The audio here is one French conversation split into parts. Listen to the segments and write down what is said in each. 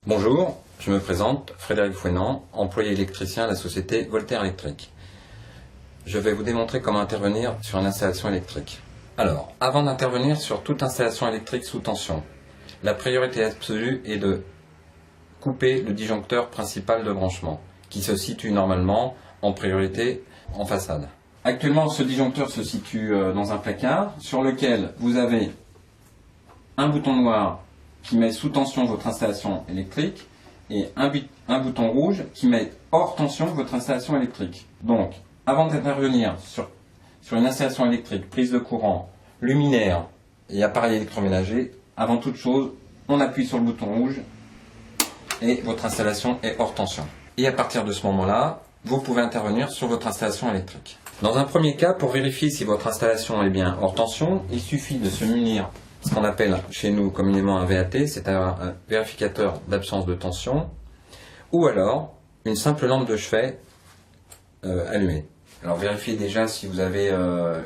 Bonjour, je me présente, Frédéric Fouenant, employé électricien à la société Voltaire Électrique. Je vais vous démontrer comment intervenir sur une installation électrique. Alors, avant d'intervenir sur toute installation électrique sous tension, la priorité absolue est de couper le disjoncteur principal de branchement, qui se situe normalement en priorité en façade. Actuellement, ce disjoncteur se situe dans un placard sur lequel vous avez un bouton noir qui met sous tension votre installation électrique et un bouton rouge qui met hors tension votre installation électrique. Donc, avant d'intervenir sur une installation électrique, prise de courant, luminaire et appareil électroménager, avant toute chose, on appuie sur le bouton rouge et votre installation est hors tension. Et à partir de ce moment-là, vous pouvez intervenir sur votre installation électrique. Dans un premier cas, pour vérifier si votre installation est bien hors tension, il suffit de se munir ce qu'on appelle chez nous communément un VAT, c'est un vérificateur d'absence de tension, ou alors une simple lampe de chevet allumée. Alors vérifiez déjà si vous avez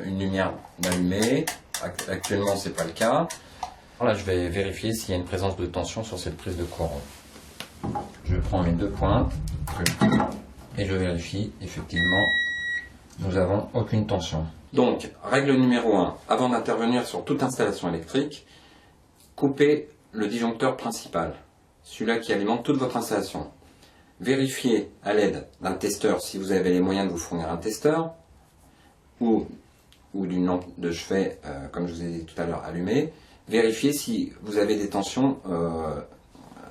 une lumière d'allumée. Actuellement ce n'est pas le cas. Là je vais vérifier s'il y a une présence de tension sur cette prise de courant. Je prends mes deux pointes et je vérifie, effectivement nous n'avons aucune tension. Donc, règle numéro 1, avant d'intervenir sur toute installation électrique, coupez le disjoncteur principal, celui-là qui alimente toute votre installation. Vérifiez à l'aide d'un testeur, si vous avez les moyens de vous fournir un testeur, ou d'une lampe de chevet, comme je vous ai dit tout à l'heure, allumée. Vérifiez si vous avez des tensions,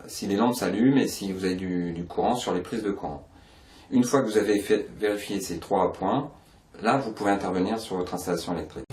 si les lampes s'allument et si vous avez du courant sur les prises de courant. Une fois que vous avez vérifié ces trois points, là, vous pouvez intervenir sur votre installation électrique.